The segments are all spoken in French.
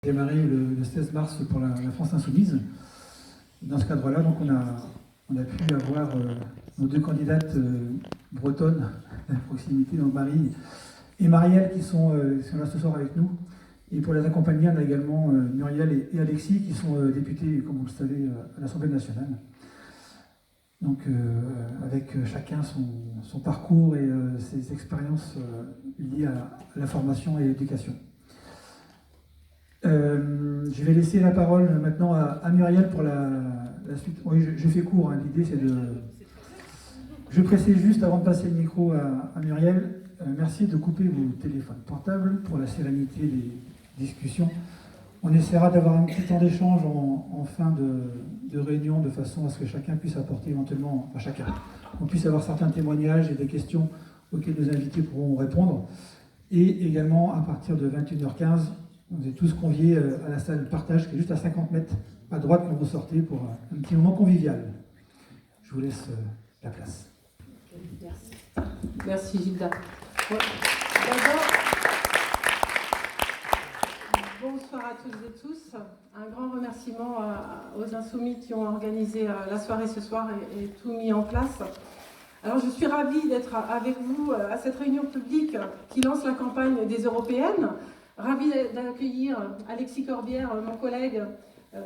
Démarré le 16 mars pour la France Insoumise. Dans ce cadre-là, donc on a pu avoir nos deux candidates bretonnes à proximité, donc Marie et Marielle, qui sont là ce soir avec nous. Et pour les accompagner, on a également Muriel et Alexis, qui sont députés, comme vous le savez, à l'Assemblée nationale. Donc avec chacun son parcours et ses expériences liées à la formation et l'éducation. Je vais laisser la parole maintenant à Muriel pour la suite. Oui, je fais court, hein. L'idée c'est de... Je précise juste avant de passer le micro à Muriel, merci de couper vos téléphones portables pour la sérénité des discussions. On essaiera d'avoir un petit temps d'échange en fin de réunion de façon à ce que chacun puisse apporter éventuellement, enfin chacun, on puisse avoir certains témoignages et des questions auxquelles nos invités pourront répondre. Et également à partir de 21h15, vous êtes tous conviés à la salle partage qui est juste à 50 mètres à droite quand vous sortez pour un petit moment convivial. Je vous laisse la place. Merci. Merci Gilda. Ouais. D'abord, bonsoir à toutes et tous. Un grand remerciement aux Insoumis qui ont organisé la soirée ce soir et tout mis en place. Alors je suis ravie d'être avec vous à cette réunion publique qui lance la campagne des Européennes. Ravie d'accueillir Alexis Corbière, mon collègue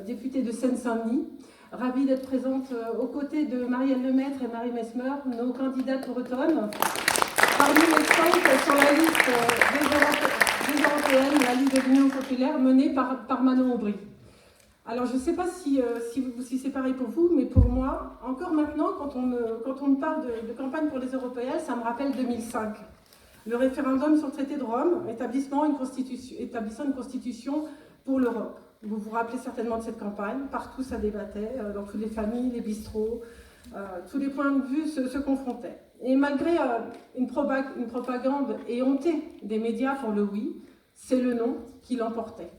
député de Seine-Saint-Denis. Ravie d'être présente aux côtés de Marielle Lemaître et Marie Messmer, nos candidates bretonnes. Parmi les 5 sur la liste des Européennes, la liste de l'Union populaire menée par Manon Aubry. Alors je ne sais pas si c'est pareil pour vous, mais pour moi, encore maintenant, quand on me parle de campagne pour les Européennes, ça me rappelle 2005. Le référendum sur le traité de Rome, établissant une constitution pour l'Europe. Vous vous rappelez certainement de cette campagne, partout ça débattait, dans toutes les familles, les bistrots, tous les points de vue se confrontaient. Et malgré une propagande éhontée des médias pour le oui, c'est le non qui l'emportait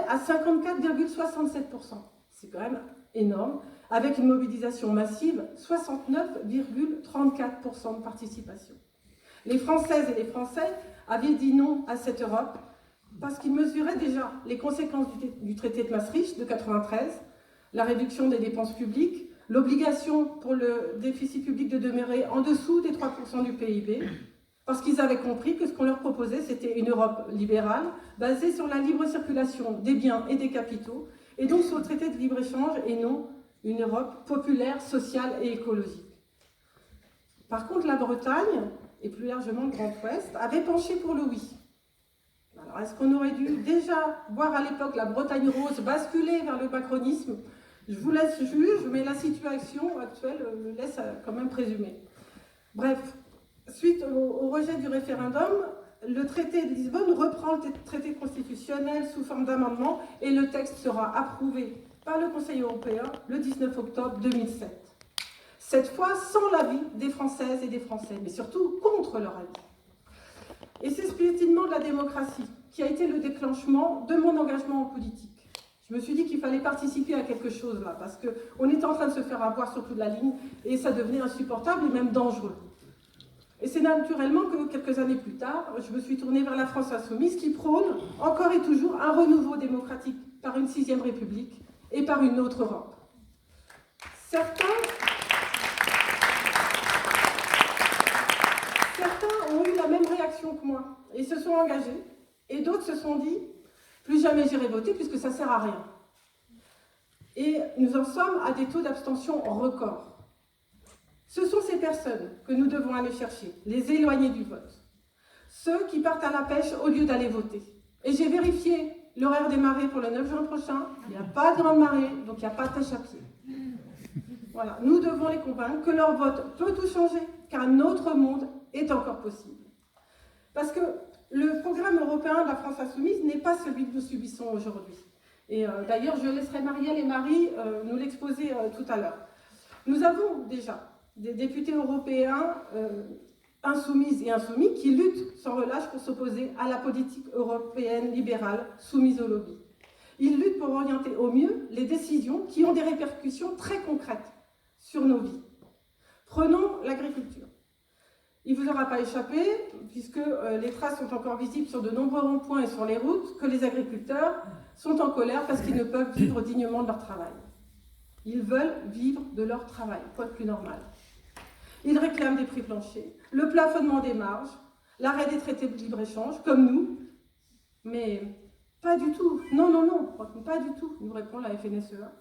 à 54,67%. C'est quand même énorme, avec une mobilisation massive, 69,34% de participation. Les Françaises et les Français avaient dit non à cette Europe parce qu'ils mesuraient déjà les conséquences du traité de Maastricht de 1993, la réduction des dépenses publiques, l'obligation pour le déficit public de demeurer en dessous des 3% du PIB, parce qu'ils avaient compris que ce qu'on leur proposait, c'était une Europe libérale, basée sur la libre circulation des biens et des capitaux, et donc sur le traité de libre-échange, et non une Europe populaire, sociale et écologique. Par contre, la Bretagne, et plus largement le Grand Ouest, avait penché pour le oui. Alors, est-ce qu'on aurait dû déjà voir à l'époque la Bretagne rose basculer vers le macronisme? Je vous laisse juger, mais la situation actuelle me laisse quand même présumer. Bref, suite au rejet du référendum, le traité de Lisbonne reprend le traité constitutionnel sous forme d'amendement et le texte sera approuvé par le Conseil européen le 19 octobre 2007. Cette fois sans l'avis des Françaises et des Français, mais surtout contre leur avis. Et c'est ce piétinement de la démocratie qui a été le déclenchement de mon engagement en politique. Je me suis dit qu'il fallait participer à quelque chose là, parce qu'on était en train de se faire avoir sur toute la ligne, et ça devenait insupportable et même dangereux. Et c'est naturellement que quelques années plus tard, je me suis tournée vers la France Insoumise qui prône, encore et toujours, un renouveau démocratique par une 6e République et par une autre Europe. Certains ont eu la même réaction que moi et se sont engagés, et d'autres se sont dit « plus jamais j'irai voter puisque ça ne sert à rien ». Et nous en sommes à des taux d'abstention records. Ce sont ces personnes que nous devons aller chercher, les éloigner du vote. Ceux qui partent à la pêche au lieu d'aller voter. Et j'ai vérifié l'horaire des marées pour le 9 juin prochain, il n'y a pas de grande marée, donc il n'y a pas de pêche à pied. Voilà, nous devons les convaincre que leur vote peut tout changer, qu'un autre monde est encore possible. Parce que le programme européen de la France Insoumise n'est pas celui que nous subissons aujourd'hui. Et d'ailleurs, je laisserai Marielle et Marie nous l'exposer tout à l'heure. Nous avons déjà des députés européens insoumises et insoumis qui luttent sans relâche pour s'opposer à la politique européenne libérale soumise au lobby. Ils luttent pour orienter au mieux les décisions qui ont des répercussions très concrètes sur nos vies. Prenons l'agriculture. Il ne vous aura pas échappé, puisque les traces sont encore visibles sur de nombreux ronds-points et sur les routes, que les agriculteurs sont en colère parce qu'ils ne peuvent vivre dignement de leur travail. Ils veulent vivre de leur travail, quoi de plus normal. Ils réclament des prix planchers, le plafonnement des marges, l'arrêt des traités de libre-échange, comme nous. Mais pas du tout, non, pas du tout, nous répond la FNSEA.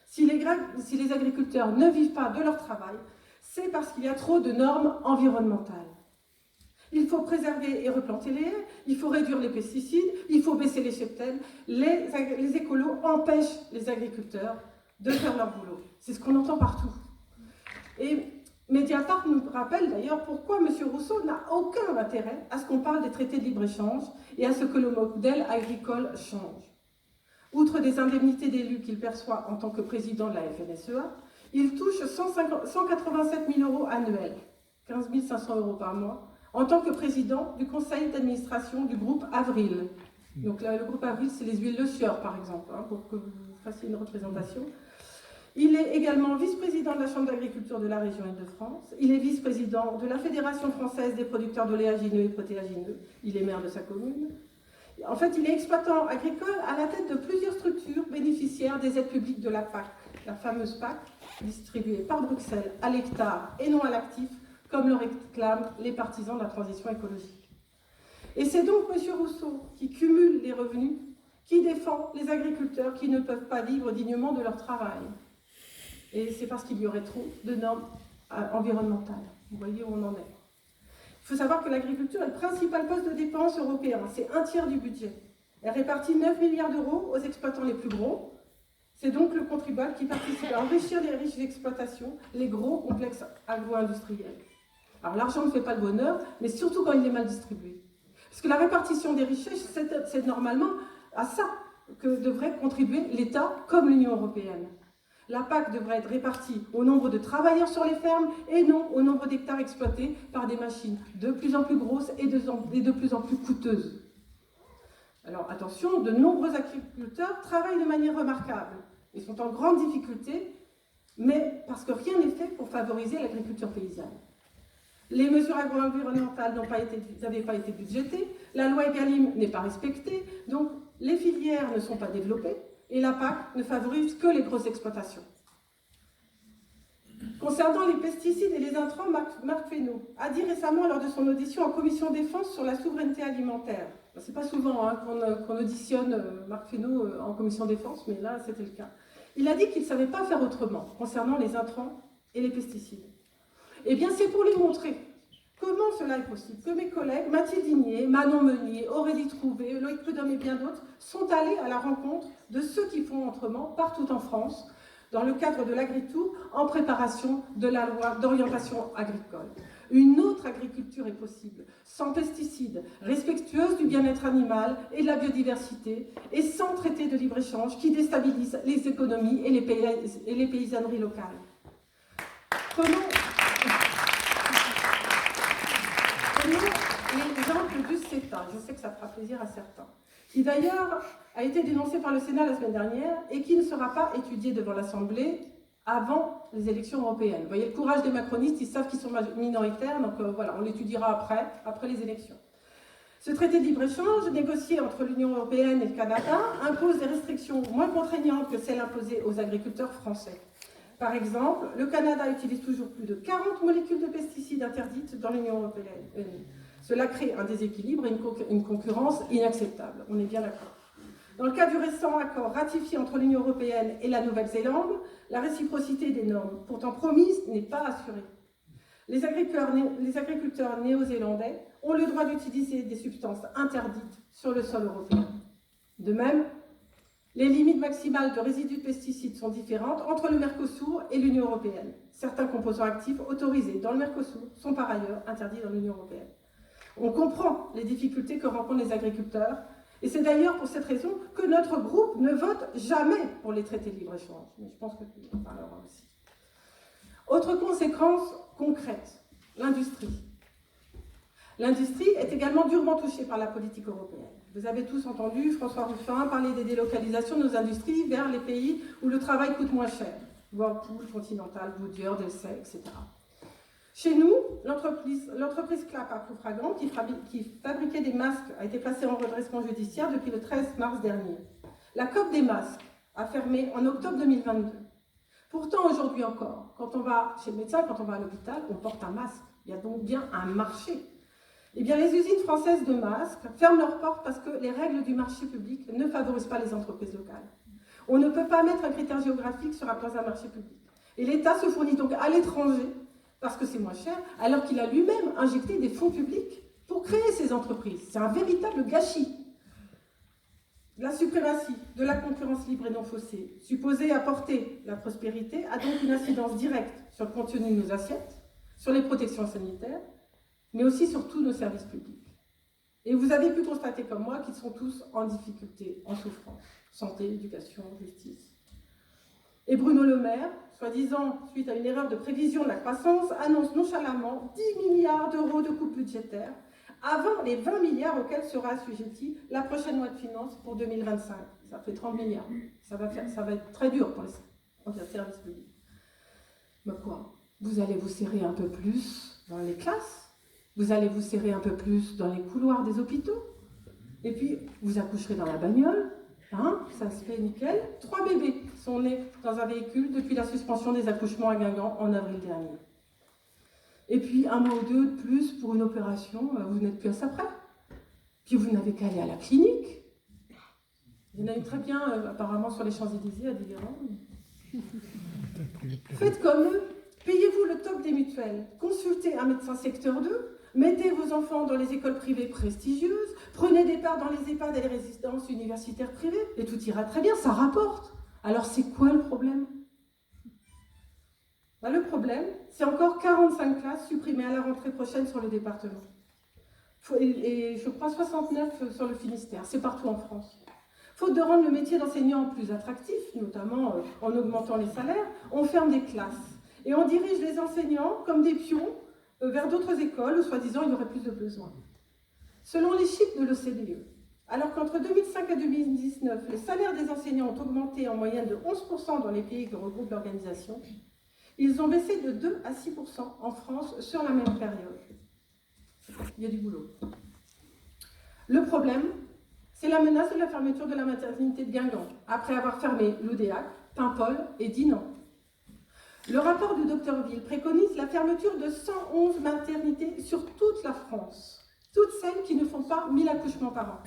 Si les agriculteurs ne vivent pas de leur travail, c'est parce qu'il y a trop de normes environnementales. Il faut préserver et replanter les haies, il faut réduire les pesticides, il faut baisser les cheptels. Les écolos empêchent les agriculteurs de faire leur boulot. C'est ce qu'on entend partout. Et Mediapart nous rappelle d'ailleurs pourquoi M. Rousseau n'a aucun intérêt à ce qu'on parle des traités de libre-échange et à ce que le modèle agricole change. Outre des indemnités d'élus qu'il perçoit en tant que président de la FNSEA, il touche 187 000 € annuels, 15 500 € par mois, en tant que président du conseil d'administration du groupe Avril. Donc là, le groupe Avril, c'est les huiles de Sieur, par exemple, hein, pour que vous fassiez une représentation. Il est également vice-président de la Chambre d'agriculture de la région Île-de-France. Il est vice-président de la Fédération française des producteurs d'oléagineux et protéagineux. Il est maire de sa commune. En fait, il est exploitant agricole à la tête de plusieurs structures bénéficiaires des aides publiques de la PAC, la fameuse PAC, distribuée par Bruxelles à l'hectare et non à l'actif, comme le réclament les partisans de la transition écologique. Et c'est donc M. Rousseau qui cumule les revenus, qui défend les agriculteurs qui ne peuvent pas vivre dignement de leur travail. Et c'est parce qu'il y aurait trop de normes environnementales. Vous voyez où on en est. Il faut savoir que l'agriculture est le principal poste de dépense européen. C'est un tiers du budget. Elle répartit 9 milliards d'euros aux exploitants les plus gros. C'est donc le contribuable qui participe à enrichir les riches exploitations, les gros complexes agro-industriels. Alors l'argent ne fait pas le bonheur, mais surtout quand il est mal distribué. Parce que la répartition des richesses, c'est normalement à ça que devrait contribuer l'État comme l'Union européenne. La PAC devrait être répartie au nombre de travailleurs sur les fermes et non au nombre d'hectares exploités par des machines de plus en plus grosses et de plus en plus coûteuses. Alors attention, de nombreux agriculteurs travaillent de manière remarquable. Ils sont en grande difficulté, mais parce que rien n'est fait pour favoriser l'agriculture paysanne. Les mesures agro-environnementales n'avaient pas été budgétées, la loi Egalim n'est pas respectée, donc les filières ne sont pas développées et la PAC ne favorise que les grosses exploitations. Concernant les pesticides et les intrants, Marc Fesneau a dit récemment lors de son audition en commission défense sur la souveraineté alimentaire. C'est pas souvent hein, qu'on auditionne Marc Fesneau en commission défense, mais là c'était le cas. Il a dit qu'il ne savait pas faire autrement concernant les intrants et les pesticides. Eh bien, c'est pour lui montrer comment cela est possible que mes collègues Mathilde Digné, Manon Meunier, Aurélie Trouvé, Loïc Prudhomme et bien d'autres sont allés à la rencontre de ceux qui font autrement partout en France, dans le cadre de l'Agri-Tour, en préparation de la loi d'orientation agricole. Une autre agriculture est possible, sans pesticides, respectueuse du bien-être animal et de la biodiversité, et sans traité de libre-échange qui déstabilise les économies et les paysanneries locales. Prenons l'exemple du CETA, je sais que ça fera plaisir à certains, qui d'ailleurs a été dénoncé par le Sénat la semaine dernière et qui ne sera pas étudié devant l'Assemblée avant les élections européennes. Vous voyez le courage des macronistes, ils savent qu'ils sont minoritaires, donc voilà, on l'étudiera après les élections. Ce traité de libre-échange, négocié entre l'Union européenne et le Canada, impose des restrictions moins contraignantes que celles imposées aux agriculteurs français. Par exemple, le Canada utilise toujours plus de 40 molécules de pesticides interdites dans l'Union européenne. Cela crée un déséquilibre et une concurrence inacceptable. On est bien d'accord. Dans le cas du récent accord ratifié entre l'Union européenne et la Nouvelle-Zélande, la réciprocité des normes, pourtant promises, n'est pas assurée. Les agriculteurs néo-zélandais ont le droit d'utiliser des substances interdites sur le sol européen. De même, les limites maximales de résidus de pesticides sont différentes entre le Mercosur et l'Union européenne. Certains composants actifs autorisés dans le Mercosur sont par ailleurs interdits dans l'Union européenne. On comprend les difficultés que rencontrent les agriculteurs, et c'est d'ailleurs pour cette raison que notre groupe ne vote jamais pour les traités de libre-échange. Mais je pense que tu en parleras aussi. Autre conséquence concrète, l'industrie. L'industrie est également durement touchée par la politique européenne. Vous avez tous entendu François Ruffin parler des délocalisations de nos industries vers les pays où le travail coûte moins cher. Whirlpool, Continental, Goodyear, Delsey, etc. Chez nous, l'entreprise Clap à Ploufragan, qui fabriquait des masques, a été placée en redressement judiciaire depuis le 13 mars dernier. La COP des masques a fermé en octobre 2022. Pourtant, aujourd'hui encore, quand on va chez le médecin, quand on va à l'hôpital, on porte un masque. Il y a donc bien un marché. Eh bien, les usines françaises de masques ferment leurs portes parce que les règles du marché public ne favorisent pas les entreprises locales. On ne peut pas mettre un critère géographique sur un marché public. Et l'État se fournit donc à l'étranger, parce que c'est moins cher, alors qu'il a lui-même injecté des fonds publics pour créer ces entreprises. C'est un véritable gâchis. La suprématie de la concurrence libre et non faussée, supposée apporter la prospérité, a donc une incidence directe sur le contenu de nos assiettes, sur les protections sanitaires, mais aussi sur tous nos services publics. Et vous avez pu constater comme moi qu'ils sont tous en difficulté, en souffrance. Santé, éducation, justice. Et Bruno Le Maire, soi-disant suite à une erreur de prévision de la croissance, annonce nonchalamment 10 milliards d'euros de coupes budgétaires avant les 20 milliards auxquels sera assujettie la prochaine loi de finances pour 2025. Ça fait 30 milliards. Ça va être très dur pour les services publics. Mais quoi? Vous allez vous serrer un peu plus dans les classes? Vous allez vous serrer un peu plus dans les couloirs des hôpitaux? Et puis, vous accoucherez dans la bagnole? Hein, ça se fait nickel. 3 bébés sont nés dans un véhicule depuis la suspension des accouchements à Guingamp en avril dernier. Et puis, un mois ou deux de plus pour une opération, vous n'êtes plus à ça près. Puis vous n'avez qu'à aller à la clinique. Il y en a une très bien, apparemment, sur les Champs-Élysées, à Diderot. Faites comme eux. Payez-vous le top des mutuelles. Consultez un médecin secteur 2. Mettez vos enfants dans les écoles privées prestigieuses, prenez des parts dans les EHPAD et les résidences universitaires privées, et tout ira très bien, ça rapporte. Alors c'est quoi le problème? Le problème, c'est encore 45 classes supprimées à la rentrée prochaine sur le département. Et je crois 69 sur le Finistère, c'est partout en France. Faute de rendre le métier d'enseignant plus attractif, notamment en augmentant les salaires, on ferme des classes. Et on dirige les enseignants comme des pions vers d'autres écoles où, soi-disant, il y aurait plus de besoins. Selon les chiffres de l'OCDE, alors qu'entre 2005 et 2019, les salaires des enseignants ont augmenté en moyenne de 11% dans les pays qui regroupent l'organisation, ils ont baissé de 2 à 6% en France sur la même période. Il y a du boulot. Le problème, c'est la menace de la fermeture de la maternité de Guingamp, après avoir fermé l'Oudéac, Paimpol et Dinan. Le rapport du Dr Ville préconise la fermeture de 111 maternités sur toute la France, toutes celles qui ne font pas 1000 accouchements par an.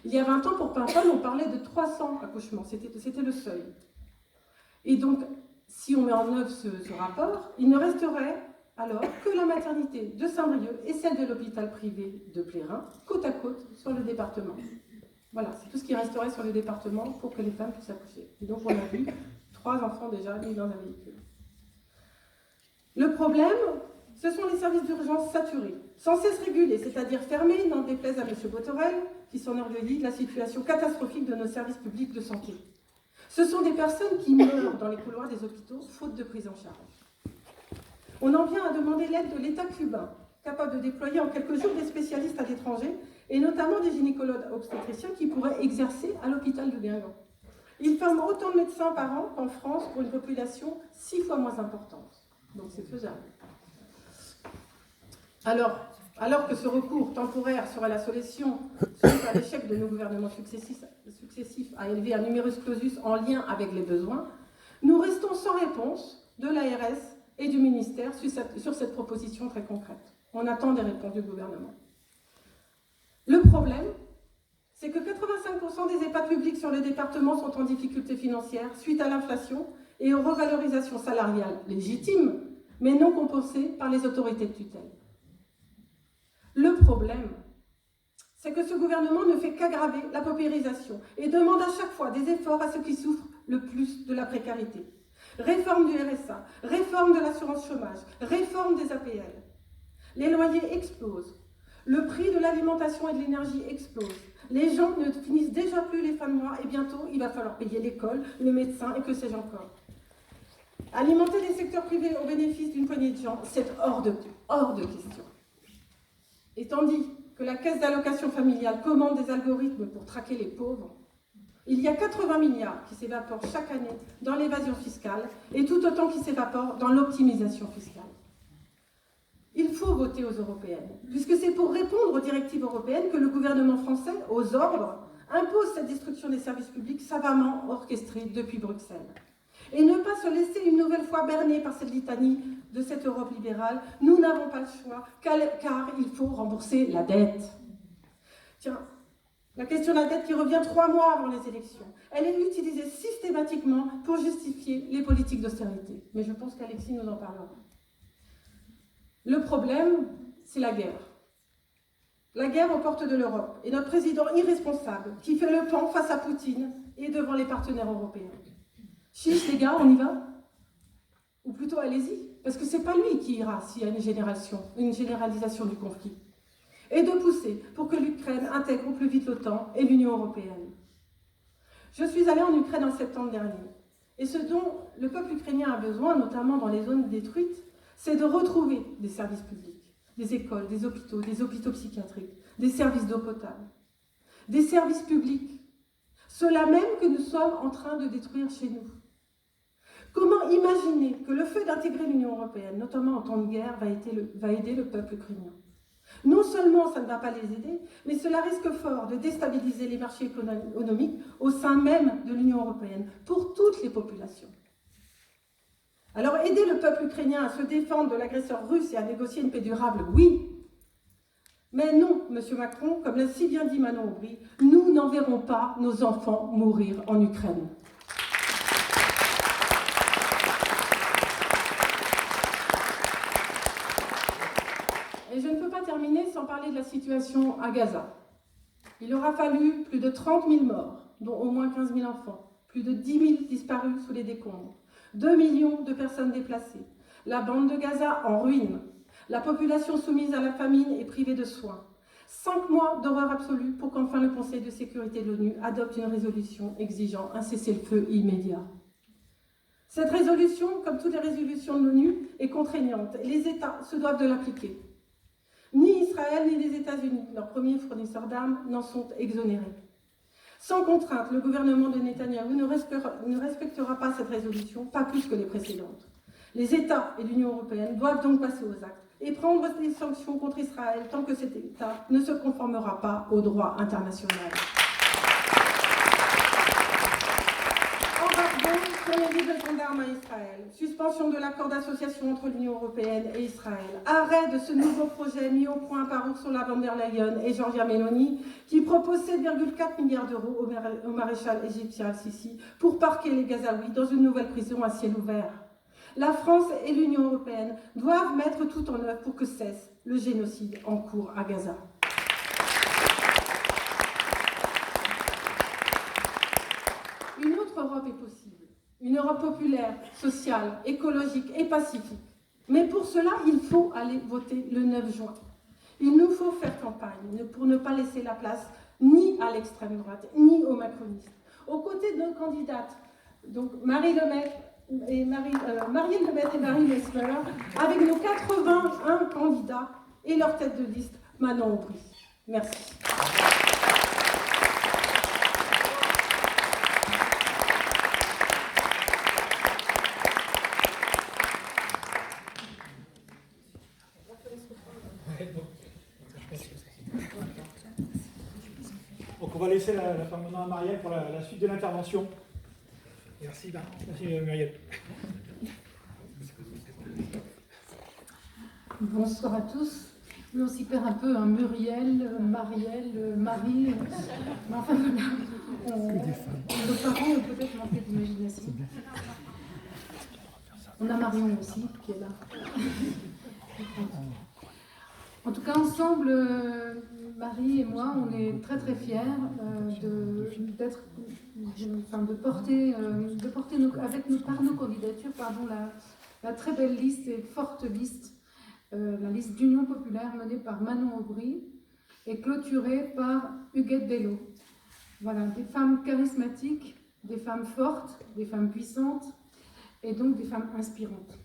Il y a 20 ans, pour Paimpol, on parlait de 300 accouchements, c'était le seuil. Et donc, si on met en œuvre ce rapport, il ne resterait alors que la maternité de Saint-Brieuc et celle de l'hôpital privé de Plérin, côte à côte, sur le département. Voilà, c'est tout ce qui resterait sur le département pour que les femmes puissent accoucher. Et donc, on a vu 3 enfants déjà mis dans un véhicule. Le problème, ce sont les services d'urgence saturés, sans cesse régulés, c'est-à-dire fermés, n'en déplaise à M. Botorel, qui s'enorgueillit de la situation catastrophique de nos services publics de santé. Ce sont des personnes qui meurent dans les couloirs des hôpitaux, faute de prise en charge. On en vient à demander l'aide de l'État cubain, capable de déployer en quelques jours des spécialistes à l'étranger, et notamment des gynécologues obstétriciens qui pourraient exercer à l'hôpital de Guingamp. Ils forment autant de médecins par an qu'en France pour une population 6 fois moins importante. Donc c'est faisable. Alors que ce recours temporaire serait la solution suite à l'échec de nos gouvernements successifs à élever un numerus clausus en lien avec les besoins, nous restons sans réponse de l'ARS et du ministère sur cette proposition très concrète. On attend des réponses du gouvernement. Le problème, c'est que 85% des EHPAD publics sur le département sont en difficulté financière suite à l'inflation et aux revalorisations salariales légitimes, mais non compensées par les autorités de tutelle. Le problème, c'est que ce gouvernement ne fait qu'aggraver la paupérisation et demande à chaque fois des efforts à ceux qui souffrent le plus de la précarité. Réforme du RSA, réforme de l'assurance chômage, réforme des APL. Les loyers explosent, le prix de l'alimentation et de l'énergie explose. Les gens ne finissent déjà plus les fins de mois et bientôt il va falloir payer l'école, le médecin et que sais-je encore. Alimenter les secteurs privés au bénéfice d'une poignée de gens, c'est hors de question. Et tandis que la caisse d'allocation familiale commande des algorithmes pour traquer les pauvres, il y a 80 milliards qui s'évaporent chaque année dans l'évasion fiscale et tout autant qui s'évaporent dans l'optimisation fiscale. Il faut voter aux européennes, puisque c'est pour répondre aux directives européennes que le gouvernement français, aux ordres, impose cette destruction des services publics savamment orchestrée depuis Bruxelles. Et ne pas se laisser une nouvelle fois berner par cette litanie de cette Europe libérale, nous n'avons pas le choix, car il faut rembourser la dette. Tiens, la question de la dette qui revient 3 mois avant les élections, elle est utilisée systématiquement pour justifier les politiques d'austérité. Mais je pense qu'Alexis nous en parlera. Le problème, c'est la guerre. La guerre aux portes de l'Europe et notre président irresponsable qui fait le pan face à Poutine et devant les partenaires européens. Chiche les gars, on y va? Ou plutôt allez-y, parce que c'est pas lui qui ira s'il y a une généralisation du conflit. Et de pousser pour que l'Ukraine intègre au plus vite l'OTAN et l'Union européenne. Je suis allée en Ukraine en septembre dernier. Et ce dont le peuple ukrainien a besoin, notamment dans les zones détruites, c'est de retrouver des services publics, des écoles, des hôpitaux psychiatriques, des services d'eau potable, des services publics, ceux-là même que nous sommes en train de détruire chez nous. Comment imaginer que le fait d'intégrer l'Union européenne, notamment en temps de guerre, va aider le peuple ukrainien? Non seulement ça ne va pas les aider, mais cela risque fort de déstabiliser les marchés économiques au sein même de l'Union européenne, pour toutes les populations. Alors aider le peuple ukrainien à se défendre de l'agresseur russe et à négocier une paix durable, oui. Mais non, Monsieur Macron, comme l'a si bien dit Manon Aubry, nous n'enverrons pas nos enfants mourir en Ukraine. Et je ne peux pas terminer sans parler de la situation à Gaza. Il aura fallu plus de 30 000 morts, dont au moins 15 000 enfants, plus de 10 000 disparus sous les décombres, 2 millions de personnes déplacées, la bande de Gaza en ruine, la population soumise à la famine et privée de soins. 5 mois d'horreur absolue pour qu'enfin le Conseil de sécurité de l'ONU adopte une résolution exigeant un cessez-le-feu immédiat. Cette résolution, comme toutes les résolutions de l'ONU, est contraignante et les États se doivent de l'appliquer. Ni Israël ni les États-Unis, leurs premiers fournisseurs d'armes, n'en sont exonérés. Sans contrainte, le gouvernement de Netanyahou ne respectera pas cette résolution, pas plus que les précédentes. Les États et l'Union européenne doivent donc passer aux actes et prendre des sanctions contre Israël tant que cet État ne se conformera pas au droit international. Embargo sur les livraisons d'armes à Israël, suspension de l'accord d'association entre l'Union européenne et Israël, arrêt de ce nouveau projet mis au point par Ursula von der Leyen et Giorgia Meloni qui propose 7,4 milliards d'euros au maréchal égyptien Al-Sisi pour parquer les Gazaouis dans une nouvelle prison à ciel ouvert. La France et l'Union européenne doivent mettre tout en œuvre pour que cesse le génocide en cours à Gaza. Une autre Europe est possible. Une Europe populaire, sociale, écologique et pacifique. Mais pour cela, il faut aller voter le 9 juin. Il nous faut faire campagne pour ne pas laisser la place ni à l'extrême droite, ni aux macronistes. Aux côtés de nos candidates, donc Marielle Le Maître et Marie Mesmer, avec nos 81 candidats et leur tête de liste, Manon Aubry. Merci. Donc on va laisser la parole maintenant à Marielle pour la suite de l'intervention. Merci, Muriel. Bonsoir à tous. Oui, on s'y perd un peu, hein, Muriel, Marielle, Marie. Mais enfin, nos parents ont peut-être manqué d'imagination. On a Marion aussi, qui est là. En tout cas, ensemble, Marie et moi, on est très très fiers de porter par nos candidatures, la très belle liste et forte liste, la liste d'Union populaire menée par Manon Aubry et clôturée par Huguette Bello. Voilà, des femmes charismatiques, des femmes fortes, des femmes puissantes et donc des femmes inspirantes.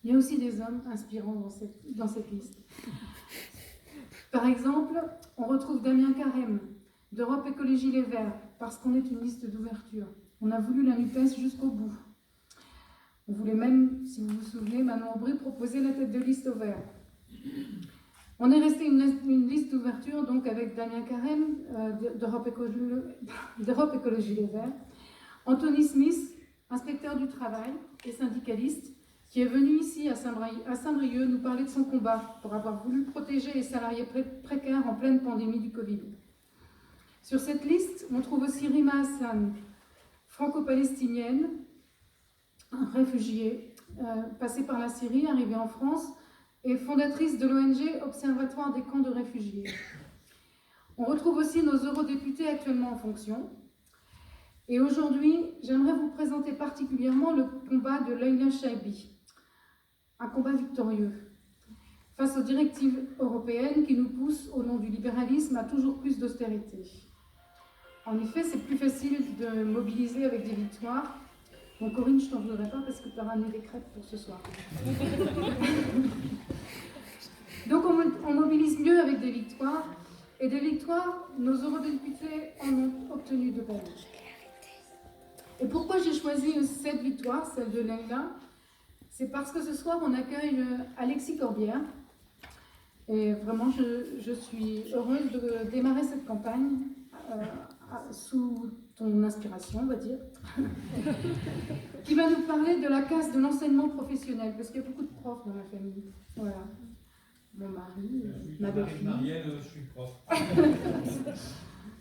Il y a aussi des hommes inspirants dans cette liste. Par exemple, on retrouve Damien Carême, d'Europe Écologie Les Verts, parce qu'on est une liste d'ouverture. On a voulu la NUPES jusqu'au bout. On voulait même, si vous vous souvenez, Manon Aubry proposer la tête de liste au vert. On est resté une liste d'ouverture donc avec Damien Carême d'Europe Écologie Les Verts, Anthony Smith, inspecteur du travail et syndicaliste, qui est venu ici à Saint-Brieuc nous parler de son combat pour avoir voulu protéger les salariés précaires en pleine pandémie du Covid. Sur cette liste, on trouve aussi Rima Hassan, franco-palestinienne, réfugiée, passée par la Syrie, arrivée en France, et fondatrice de l'ONG Observatoire des camps de réfugiés. On retrouve aussi nos eurodéputés actuellement en fonction. Et aujourd'hui, j'aimerais vous présenter particulièrement le combat de Leïla Chaibi, un combat victorieux, face aux directives européennes qui nous poussent, au nom du libéralisme, à toujours plus d'austérité. En effet, c'est plus facile de mobiliser avec des victoires. Bon, Corinne, je t'en voudrais pas parce que tu as ramené des crêpes pour ce soir. Donc on mobilise mieux avec des victoires, et des victoires, nos eurodéputés en ont obtenu de belles. Et pourquoi j'ai choisi cette victoire, celle de Leïla? C'est parce que ce soir on accueille Alexis Corbière, et vraiment je suis heureuse de démarrer cette campagne sous ton inspiration, on va dire, qui va nous parler de la casse de l'enseignement professionnel, parce qu'il y a beaucoup de profs dans ma famille. Voilà. Mon mari, ma belle-fille. Marielle, je suis prof.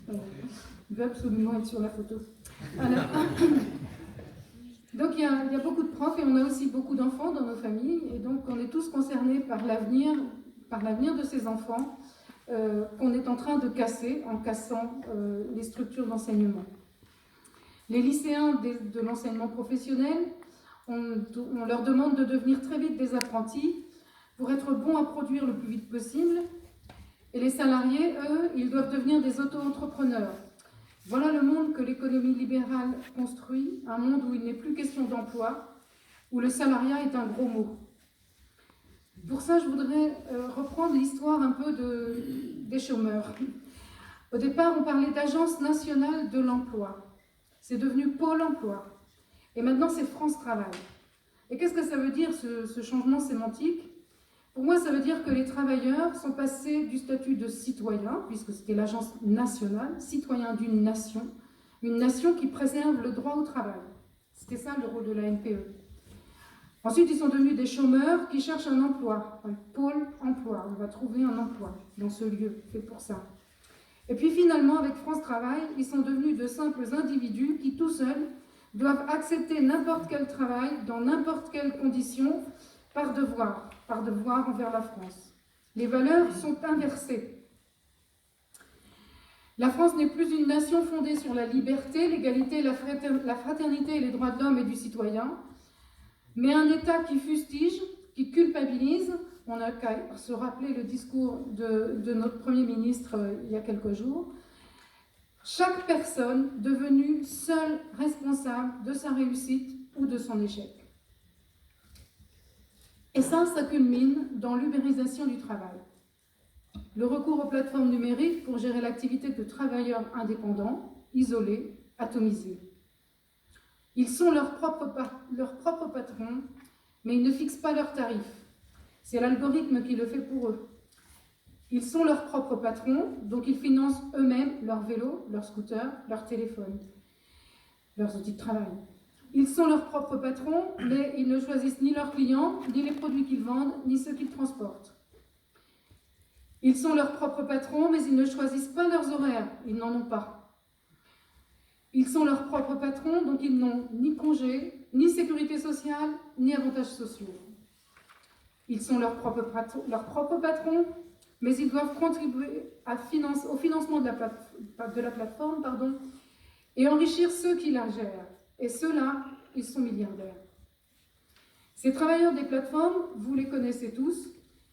Il veut absolument être sur la photo. Alors, donc il y a beaucoup de profs et on a aussi beaucoup d'enfants dans nos familles, et donc on est tous concernés par l'avenir de ces enfants qu'on est en train de casser en cassant les structures d'enseignement. Les lycéens de l'enseignement professionnel, on leur demande de devenir très vite des apprentis pour être bons à produire le plus vite possible. Et les salariés, eux, ils doivent devenir des auto-entrepreneurs. Voilà le monde que l'économie libérale construit, un monde où il n'est plus question d'emploi, où le salariat est un gros mot. Pour ça, je voudrais reprendre l'histoire un peu des chômeurs. Au départ, on parlait d'Agence nationale de l'emploi. C'est devenu Pôle emploi. Et maintenant, c'est France Travail. Et qu'est-ce que ça veut dire, ce changement sémantique? Pour moi, ça veut dire que les travailleurs sont passés du statut de citoyen, puisque c'était l'agence nationale, citoyen d'une nation, une nation qui préserve le droit au travail. C'était ça le rôle de la NPE. Ensuite, ils sont devenus des chômeurs qui cherchent un emploi, un pôle emploi. On va trouver un emploi dans ce lieu fait pour ça. Et puis finalement, avec France Travail, ils sont devenus de simples individus qui, tout seuls, doivent accepter n'importe quel travail, dans n'importe quelles conditions, par devoir envers la France. Les valeurs sont inversées. La France n'est plus une nation fondée sur la liberté, l'égalité, la fraternité et les droits de l'homme et du citoyen, mais un État qui fustige, qui culpabilise. On a qu'à se rappeler le discours de notre Premier ministre il y a quelques jours. Chaque personne devenue seule responsable de sa réussite ou de son échec. Et ça culmine dans l'ubérisation du travail. Le recours aux plateformes numériques pour gérer l'activité de travailleurs indépendants, isolés, atomisés. Ils sont leurs propres patrons, mais ils ne fixent pas leurs tarifs. C'est l'algorithme qui le fait pour eux. Ils sont leurs propres patrons, donc ils financent eux-mêmes leurs vélos, leurs scooters, leurs téléphones, leurs outils de travail. Ils sont leurs propres patrons, mais ils ne choisissent ni leurs clients, ni les produits qu'ils vendent, ni ceux qu'ils transportent. Ils sont leurs propres patrons, mais ils ne choisissent pas leurs horaires, ils n'en ont pas. Ils sont leurs propres patrons, donc ils n'ont ni congé, ni sécurité sociale, ni avantages sociaux. Ils sont leurs propres patrons, mais ils doivent contribuer au financement de la plateforme, et enrichir ceux qui la gèrent. Et ceux-là, ils sont milliardaires. Ces travailleurs des plateformes, vous les connaissez tous,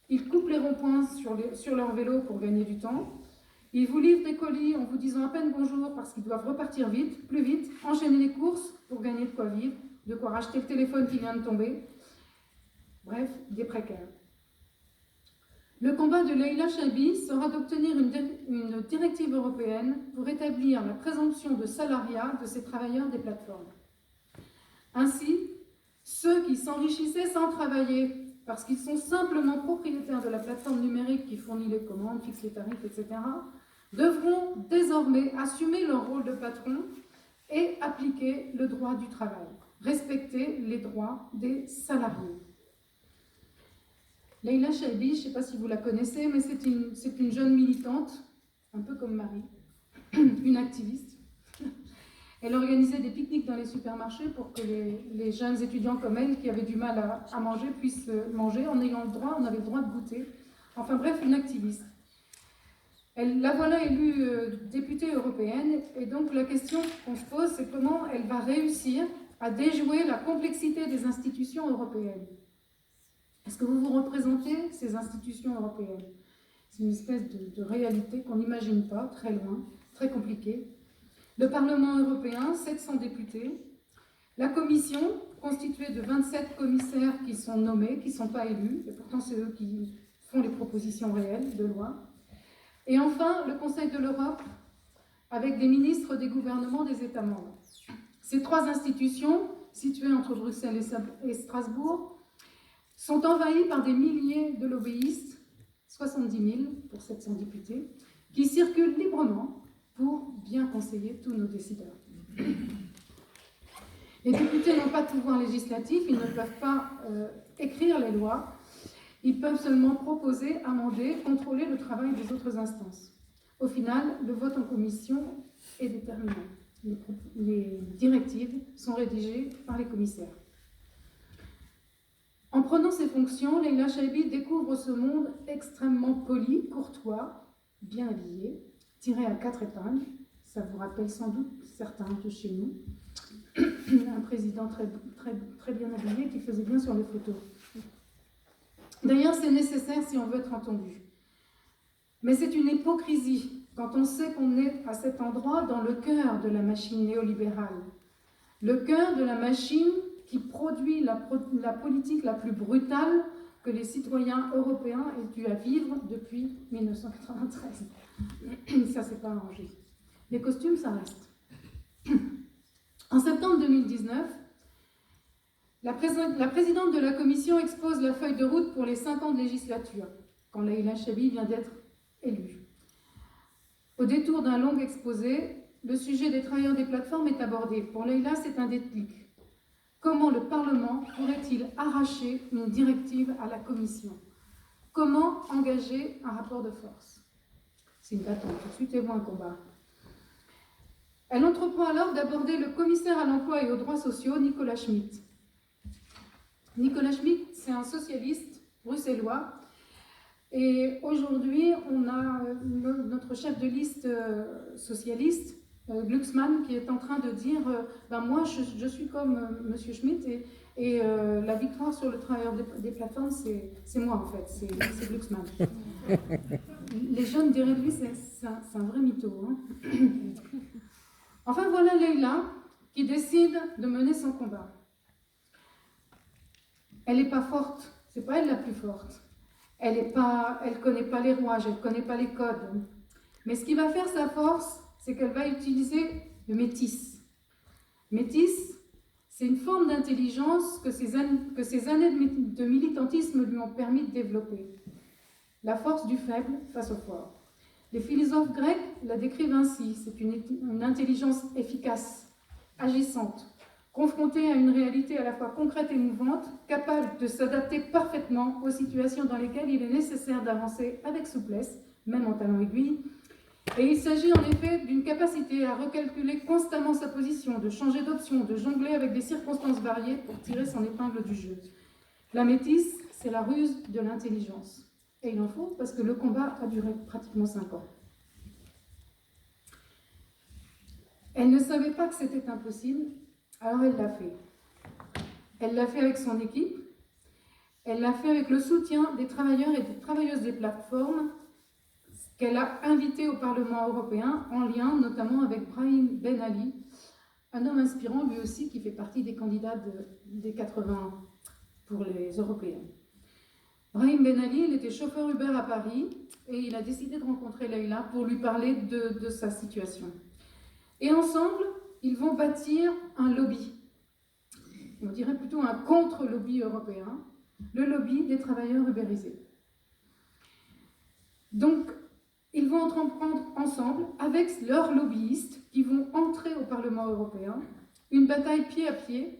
ils coupent les ronds-points sur leur vélo pour gagner du temps. Ils vous livrent des colis en vous disant à peine bonjour parce qu'ils doivent repartir vite, plus vite, enchaîner les courses pour gagner de quoi vivre, de quoi racheter le téléphone qui vient de tomber. Bref, des précaires. Le combat de Leïla Chaibi sera d'obtenir une directive européenne pour établir la présomption de salariat de ces travailleurs des plateformes. Ainsi, ceux qui s'enrichissaient sans travailler, parce qu'ils sont simplement propriétaires de la plateforme numérique qui fournit les commandes, fixe les tarifs, etc., devront désormais assumer leur rôle de patron et appliquer le droit du travail, respecter les droits des salariés. Leïla Chaibi, je ne sais pas si vous la connaissez, mais c'est une jeune militante, un peu comme Marie, une activiste. Elle organisait des pique-niques dans les supermarchés pour que les jeunes étudiants comme elle, qui avaient du mal à manger, puissent manger en ayant le droit, on avait le droit de goûter. Enfin bref, une activiste. La voilà élue députée européenne, et donc la question qu'on se pose, c'est comment elle va réussir à déjouer la complexité des institutions européennes. Est-ce que vous vous représentez ces institutions européennes? C'est une espèce de réalité qu'on n'imagine pas, très loin, très compliquée. Le Parlement européen, 700 députés. La Commission, constituée de 27 commissaires qui sont nommés, qui ne sont pas élus, et pourtant c'est eux qui font les propositions réelles de loi. Et enfin, le Conseil de l'Europe, avec des ministres des gouvernements des États membres. Ces trois institutions, situées entre Bruxelles et Strasbourg, sont envahies par des milliers de lobbyistes, 70 000 pour 700 députés, qui circulent librement pour bien conseiller tous nos décideurs. Les députés n'ont pas de pouvoir législatif, ils ne peuvent pas écrire les lois, ils peuvent seulement proposer, amender, contrôler le travail des autres instances. Au final, le vote en commission est déterminant. Les directives sont rédigées par les commissaires. En prenant ses fonctions, Leïla Chaibi découvre ce monde extrêmement poli, courtois, bien habillé, tiré à 4 épingles. Ça vous rappelle sans doute certains de chez nous. Un président très bien habillé qui faisait bien sur les photos. D'ailleurs, c'est nécessaire si on veut être entendu. Mais c'est une hypocrisie quand on sait qu'on est à cet endroit dans le cœur de la machine néolibérale. Le cœur de la machine qui produit la politique la plus brutale que les citoyens européens aient dû à vivre depuis 1993. Ça, c'est pas arrangé. Les costumes, ça reste. En septembre 2019, la présidente de la Commission expose la feuille de route pour les 5 ans de législature, quand Leïla Chaibi vient d'être élue. Au détour d'un long exposé, le sujet des travailleurs des plateformes est abordé. Pour Leïla, c'est un déclic. Comment le Parlement pourrait-il arracher une directive à la Commission? Comment engager un rapport de force? C'est une bataille, tout de suite, et un combat. Elle entreprend alors d'aborder le commissaire à l'emploi et aux droits sociaux, Nicolas Schmit. Nicolas Schmit, c'est un socialiste bruxellois. Et aujourd'hui, on a notre chef de liste socialiste, Glucksmann, qui est en train de dire moi, je suis comme M. Schmitt et la victoire sur le travailleur des plateformes, c'est moi, en fait, c'est Glucksmann. Les jeunes diraient de lui, c'est un vrai mytho. Hein. Enfin, voilà Leïla qui décide de mener son combat. Elle n'est pas forte, c'est pas elle la plus forte. Elle ne connaît pas les rouages, elle ne connaît pas les codes. Mais ce qui va faire sa force, c'est qu'elle va utiliser le métis. Métis, c'est une forme d'intelligence que ces années de militantisme lui ont permis de développer. La force du faible face au fort. Les philosophes grecs la décrivent ainsi. C'est une intelligence efficace, agissante, confrontée à une réalité à la fois concrète et mouvante, capable de s'adapter parfaitement aux situations dans lesquelles il est nécessaire d'avancer avec souplesse, même en talons aiguilles. Et il s'agit en effet d'une capacité à recalculer constamment sa position, de changer d'option, de jongler avec des circonstances variées pour tirer son épingle du jeu. La métisse, c'est la ruse de l'intelligence. Et il en faut parce que le combat a duré pratiquement 5 ans. Elle ne savait pas que c'était impossible, alors elle l'a fait. Elle l'a fait avec son équipe, elle l'a fait avec le soutien des travailleurs et des travailleuses des plateformes qu'elle a invités au Parlement européen, en lien notamment avec Brahim Ben Ali, un homme inspirant lui aussi qui fait partie des candidats des 80 pour les européennes. Brahim Ben Ali, il était chauffeur Uber à Paris et il a décidé de rencontrer Leïla pour lui parler de sa situation. Et ensemble, ils vont bâtir un lobby. on dirait plutôt un contre-lobby européen, le lobby des travailleurs ubérisés. Donc, ils vont entreprendre ensemble, avec leurs lobbyistes, qui vont entrer au Parlement européen, une bataille pied à pied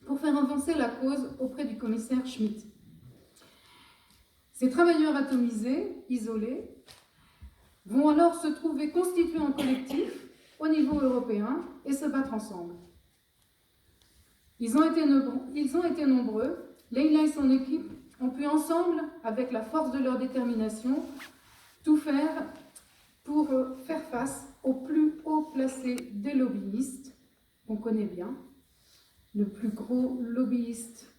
pour faire avancer la cause auprès du commissaire Schmitt. Ces travailleurs atomisés, isolés, vont alors se trouver constitués en collectif au niveau européen et se battre ensemble. Ils ont été nombreux. Leïla et son équipe ont pu ensemble, avec la force de leur détermination, tout faire pour faire face au plus haut placé des lobbyistes, qu'on connaît bien. Le plus gros lobbyiste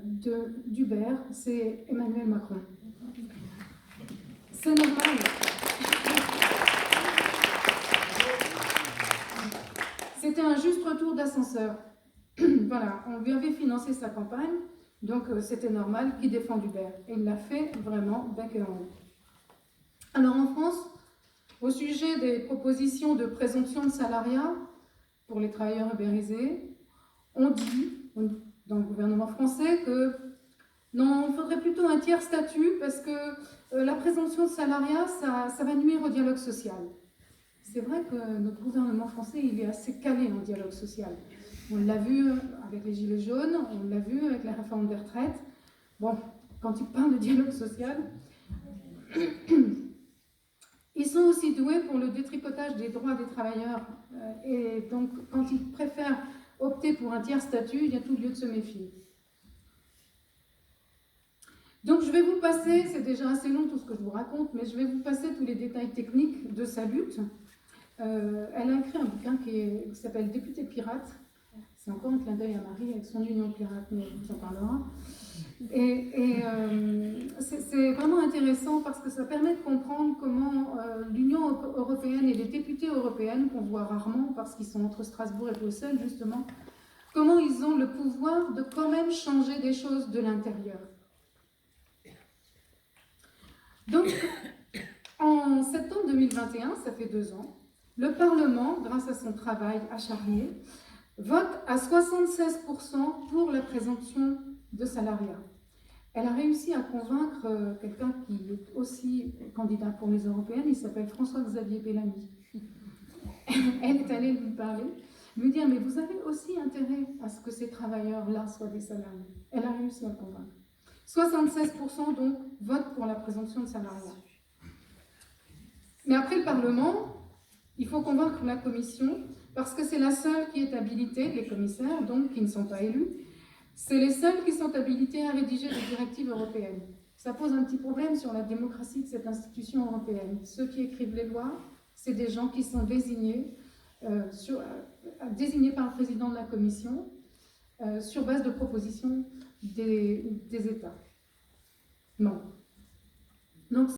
d'Uber, c'est Emmanuel Macron. C'est normal. C'était un juste retour d'ascenseur. Voilà, on lui avait financé sa campagne, donc c'était normal qu'il défende Uber. Et il l'a fait vraiment bec et ongle. Alors en France, au sujet des propositions de présomption de salariat pour les travailleurs ubérisés, on dit, dans le gouvernement français, que non, il faudrait plutôt un tiers statut parce que la présomption de salariat, ça va nuire au dialogue social. C'est vrai que notre gouvernement français, il est assez calé en dialogue social. On l'a vu avec les Gilets jaunes, on l'a vu avec la réforme des retraites. Bon, quand il parle de dialogue social, ils sont aussi doués pour le détricotage des droits des travailleurs. Et donc, quand ils préfèrent opter pour un tiers statut, il y a tout lieu de se méfier. Donc, je vais vous passer, c'est déjà assez long tout ce que je vous raconte, mais je vais vous passer tous les détails techniques de sa lutte. Elle a écrit un bouquin qui s'appelle Député pirate. C'est encore un clin d'œil à Marie avec son union pirate, mais on vous en parlera. Et c'est vraiment intéressant parce que ça permet de comprendre comment l'Union européenne et les députés européennes, qu'on voit rarement parce qu'ils sont entre Strasbourg et Bruxelles justement, comment ils ont le pouvoir de quand même changer des choses de l'intérieur. Donc, en septembre 2021, ça fait 2 ans, le Parlement, grâce à son travail acharné, vote à 76% pour la présomption de salariat. Elle a réussi à convaincre quelqu'un qui est aussi candidat pour les européennes, il s'appelle François-Xavier Bellamy. Elle est allée lui parler, lui dire « Mais vous avez aussi intérêt à ce que ces travailleurs-là soient des salariés. » Elle a réussi à le convaincre. 76% donc votent pour la présomption de salariat. Mais après le Parlement, il faut convaincre la Commission, parce que c'est la seule qui est habilitée, les commissaires, donc qui ne sont pas élus, c'est les seuls qui sont habilités à rédiger des directives européennes. Ça pose un petit problème sur la démocratie de cette institution européenne. Ceux qui écrivent les lois, c'est des gens qui sont désignés, désignés par le président de la Commission, sur base de propositions des États. Non. Donc,